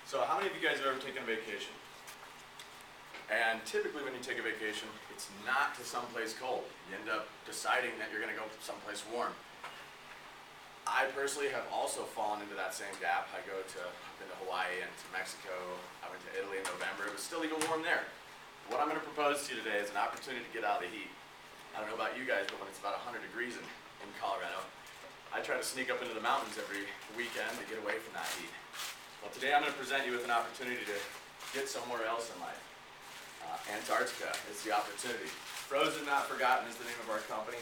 So how many of you guys have ever taken a vacation? And typically when you take a vacation, it's not to someplace cold. You end up deciding that you're going to go someplace warm. I personally have also fallen into that same gap. I've been to Hawaii and to Mexico. I went to Italy in November. It was still even warm there. What I'm going to propose to you today is an opportunity to get out of the heat. I don't know about you guys, but when it's about 100 degrees in Colorado, I try to sneak up into the mountains every weekend to get away from that heat. Well, today I'm going to present you with an opportunity to get somewhere else in life. Antarctica is the opportunity. Frozen Not Forgotten is the name of our company.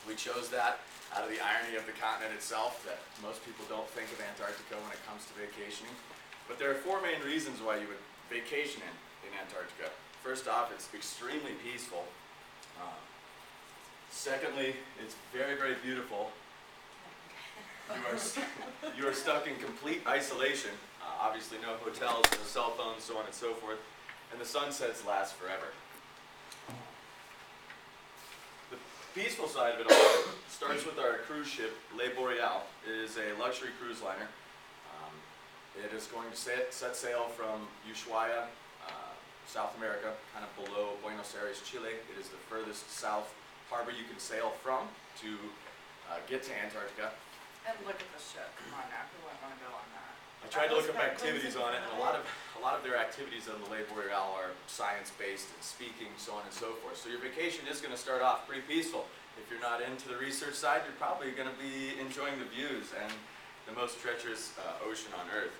We chose that out of the irony of the continent itself, that most people don't think of Antarctica when it comes to vacationing. But there are four main reasons why you would vacation in Antarctica. First off, it's extremely peaceful. Secondly, it's very, very beautiful. You are stuck in complete isolation. Obviously no hotels, no cell phones, so on and so forth. And the sunsets last forever. The peaceful side of it all starts with our cruise ship, Le Boreal. It is a luxury cruise liner. It is going to set sail from Ushuaia, South America, kind of below Buenos Aires, Chile. It is the furthest south harbor you can sail from to get to Antarctica. And look at the ship. Come on now, who wouldn't want to go on that? I tried to look up activities on it, and a lot of their activities on the Le Boreal are science-based and speaking, so on and so forth. So your vacation is going to start off pretty peaceful. If you're not into the research side, you're probably going to be enjoying the views and the most treacherous ocean on Earth.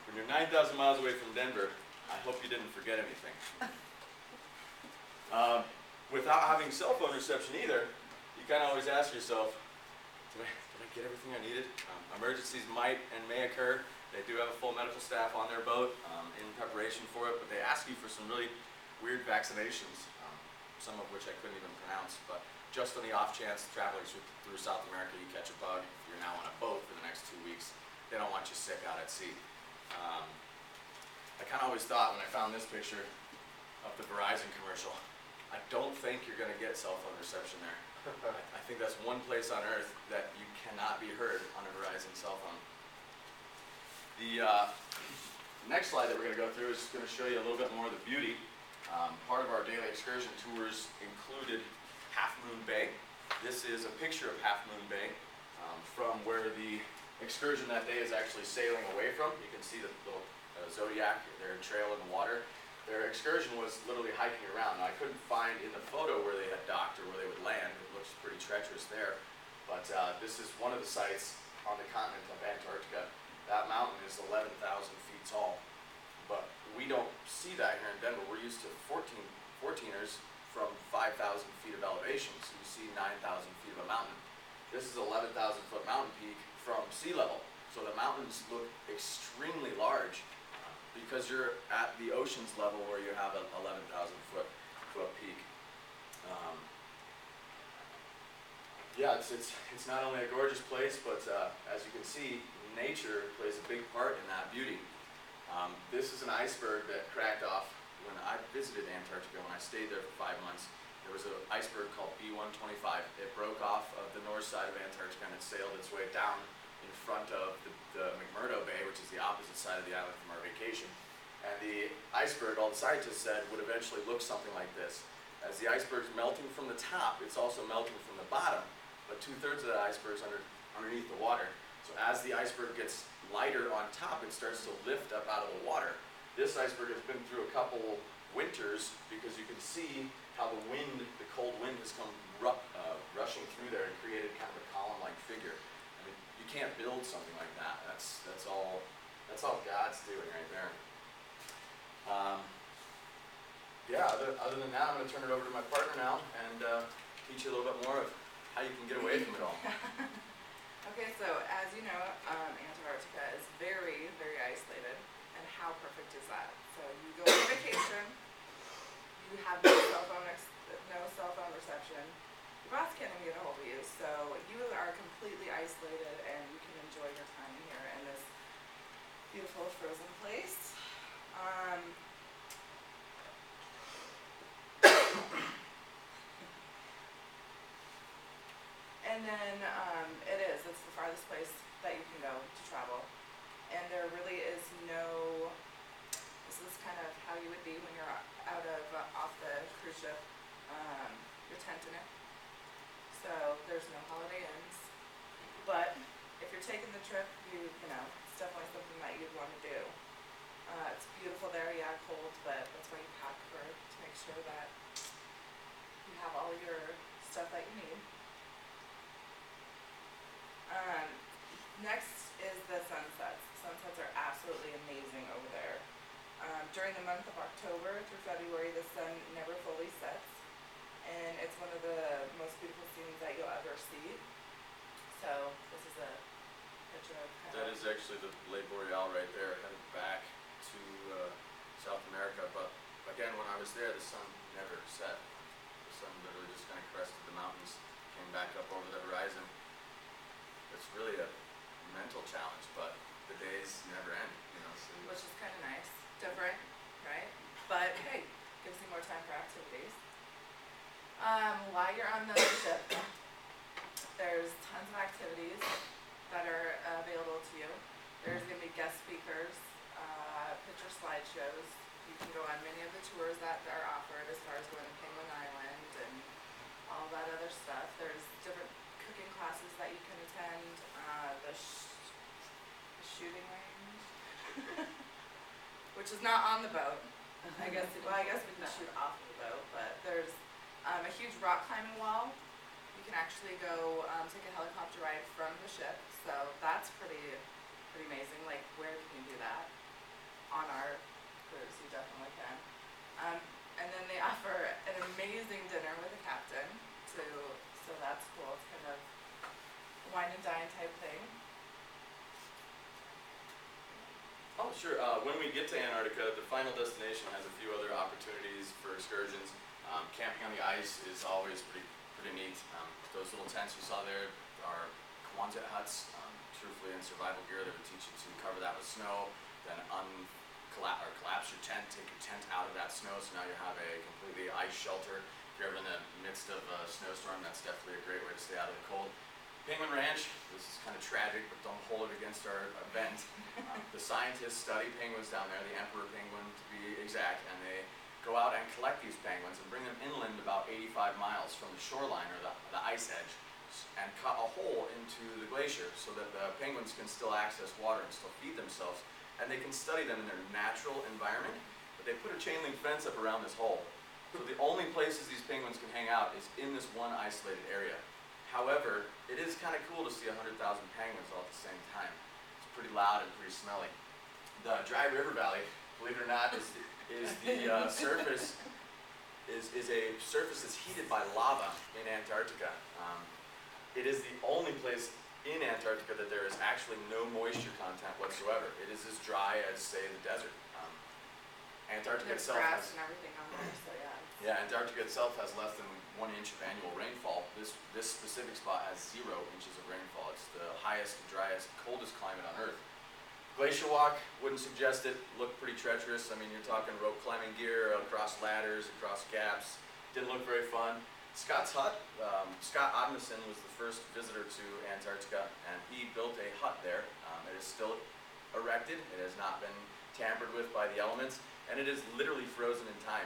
When you're 9,000 miles away from Denver, I hope you didn't forget anything. Without having cell phone reception either, you kind of always ask yourself, did I get everything I needed? Emergencies might and may occur. They do have a full medical staff on their boat in preparation for it, but they ask you for some really weird vaccinations, some of which I couldn't even pronounce, but just on the off chance travelers through South America, you catch a bug, you're now on a boat for the next 2 weeks, they don't want you sick out at sea. I kind of always thought when I found this picture of the Verizon commercial, I don't think you're going to get cell phone reception there. I think that's one place on Earth that you cannot be heard on a Verizon cell phone. The next slide that we're going to go through is going to show you a little bit more of the beauty. Part of our daily excursion tours included Half Moon Bay. This is a picture of Half Moon Bay from where the excursion that day is actually sailing away from. You can see the little zodiac, their trail in the water. Their excursion was literally hiking around. Now, I couldn't find in the photo where they had docked or where they would land. It looks pretty treacherous there. But this is one of the sites on the continent of Antarctica. That mountain is 11,000 feet tall. But we don't see that here in Denver. We're used to 14ers from 5,000 feet of elevation. So you see 9,000 feet of a mountain. This is 11,000 foot mountain peak from sea level. So the mountains look extremely large because you're at the ocean's level where you have an 11,000 foot peak. Yeah, it's not only a gorgeous place, but as you can see, nature plays a big part in that beauty. This is an iceberg that cracked off when I visited Antarctica. When I stayed there for 5 months, there was an iceberg called B-125. It broke off of the north side of Antarctica and it sailed its way down in front of the McMurdo Bay, which is the opposite side of the island from our vacation. And the iceberg, all the scientists said, would eventually look something like this. As the iceberg's melting from the top, it's also melting from the bottom, but 2/3 of that iceberg is underneath the water. So as the iceberg gets lighter on top, it starts to lift up out of the water. This iceberg has been through a couple winters because you can see how the cold wind has come rushing through there and created kind of a column-like figure. I mean, you can't build something like that. That's all God's doing right there. Yeah, other than that, I'm going to turn it over to my partner now and teach you a little bit more of how you can get away from it all. Okay, so as you know, Antarctica is very, very isolated. And how perfect is that? So you go on vacation, you have no cell phone reception. Your boss can't even get a hold of you, so you are completely isolated, and you can enjoy your time here in this beautiful frozen place. And then it's the farthest place that you can go to travel. And there really is no you're taking the trip, you know, it's definitely something that you'd want to do. It's beautiful there, yeah, cold, but that's why you pack to make sure that you have all your stuff that you need. Next is the sunsets. Sunsets are absolutely amazing over there. During the month of October through February, the sun never fully sets, and it's one of the most beautiful scenes that you'll ever see. So this is a picture of That is actually the Lake Boreal right there, headed back to South America. But again, when I was there, the sun never set. The sun literally just kind of crested the mountains, came back up over the horizon. It's really a mental challenge, but the days never end, you know. So which is kind of nice, different, right? But hey, gives you more time for activities. While you're on the ship, there's tons of activities that are available to you. There's going to be guest speakers, picture slideshows. You can go on many of the tours that are offered as far as going to Penguin Island and all that other stuff. There's different cooking classes that you can attend, the shooting range, which is not on the boat. I guess we can shoot off of the boat, but there's a huge rock climbing wall. You can actually go take a helicopter ride from the ship, so that's pretty amazing. Like, where can you do that? On our cruise, you definitely can. And then they offer an amazing dinner with the captain too, so that's cool. It's kind of a wine and dine type thing. Oh, sure. When we get to Antarctica, the final destination has a few other opportunities for excursions. Camping on the ice is always pretty neat. Those little tents you saw there are Quonset huts. Truthfully, in survival gear, they would teach you to cover that with snow, then collapse your tent, take your tent out of that snow, so now you have a completely ice shelter. If you're ever in the midst of a snowstorm, that's definitely a great way to stay out of the cold. Penguin Ranch, this is kind of tragic, but don't hold it against our event. The scientists study penguins down there, the emperor penguin to be exact, and they go out and collect these penguins and bring them inland about 85 miles from the shoreline or the ice edge and cut a hole into the glacier so that the penguins can still access water and still feed themselves, and they can study them in their natural environment, but they put a chain link fence up around this hole. So the only places these penguins can hang out is in this one isolated area. However, it is kind of cool to see 100,000 penguins all at the same time. It's pretty loud and pretty smelly. The Dry River Valley, believe it or not, is the surface is a surface that's heated by lava in Antarctica. It is the only place in Antarctica that there is actually no moisture content whatsoever. It is as dry as, say, the desert. Antarctica There's itself grass has, and everything on there, so yeah. yeah, Antarctica itself has less than 1 inch of annual rainfall. This specific spot has 0 inches of rainfall. It's the highest, driest, coldest climate on Earth. Glacier walk, wouldn't suggest it. Looked pretty treacherous. I mean, you're talking rope climbing gear, across ladders, across gaps. Didn't look very fun. Scott's hut, Scott Odmison was the first visitor to Antarctica, and he built a hut there. It is still erected. It has not been tampered with by the elements, and it is literally frozen in time.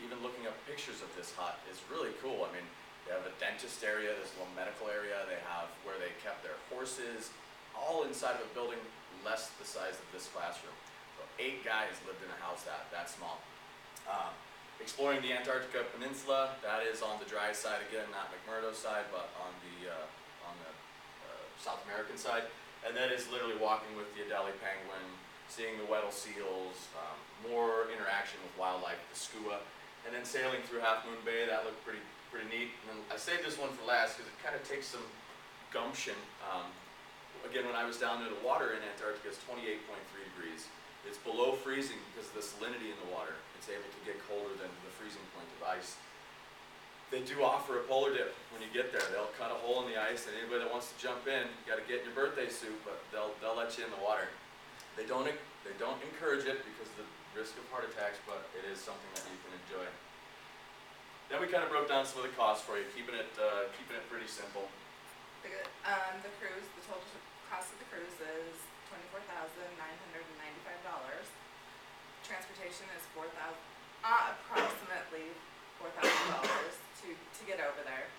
Even looking up pictures of this hut is really cool. I mean, they have a dentist area, there's a little medical area, they have where they kept their horses, all inside of a building less the size of this classroom. So 8 guys lived in a house that small. Exploring the Antarctica Peninsula, that is on the dry side again, not McMurdo's side, but on the South American side. And that is literally walking with the Adelie penguin, seeing the Weddell seals, more interaction with wildlife, the skua, and then sailing through Half Moon Bay. That looked pretty neat. And then I saved this one for last because it kind of takes some gumption. Again, when I was down there, the water in Antarctica is 28.3 degrees. It's below freezing because of the salinity in the water. It's able to get colder than the freezing point of ice. They do offer a polar dip when you get there. They'll cut a hole in the ice, and anybody that wants to jump in, you got to get in your birthday suit, but they'll let you in the water. They don't encourage it because of the risk of heart attacks, but it is something that you can enjoy. Then we kind of broke down some of the costs for you, keeping it pretty simple. The cruise, the total cost of the cruise is $24,995. Transportation is approximately $4,000 to get over there,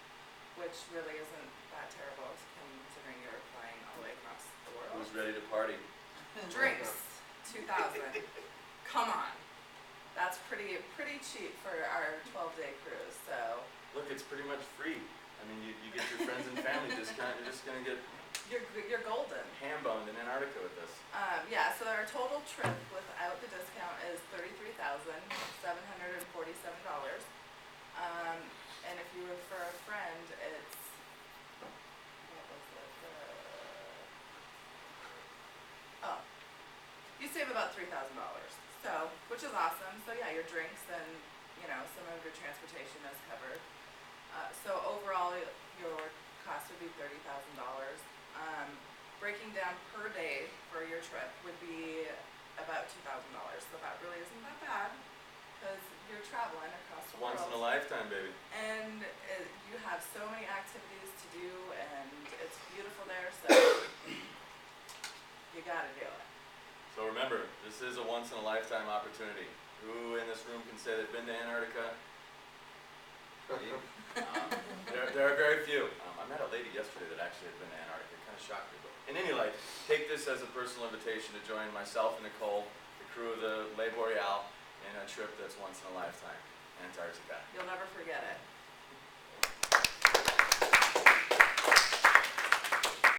which really isn't that terrible considering you're flying all the way across party. Drinks, 2,000. Come on. That's pretty cheap for our 12-day cruise, so. Look, it's pretty much free. I mean, you get your friends and family discount, you're just gonna get You're golden. ham-boned in Antarctica with this. Yeah, so our total trip without the discount is $33,747. And if you refer a friend, it's, what was it? Oh, you save about $3,000. So, which is awesome. So yeah, your drinks and, you know, some of your transportation is covered. So overall, your cost would be $30,000. Breaking down per day for your trip would be about $2,000. So that really isn't that bad because you're traveling across the world. Once in a lifetime, baby. And you have so many activities to do, and it's beautiful there, so you gotta do it. So remember, this is a once-in-a-lifetime opportunity. Who in this room can say they've been to Antarctica? There are very few. I met a lady yesterday that actually had been to Antarctica. It kind of shocked me. But in any light, take this as a personal invitation to join myself and Nicole, the crew of the Le Boreal, in a trip that's once in a lifetime, Antarctica. You'll never forget it.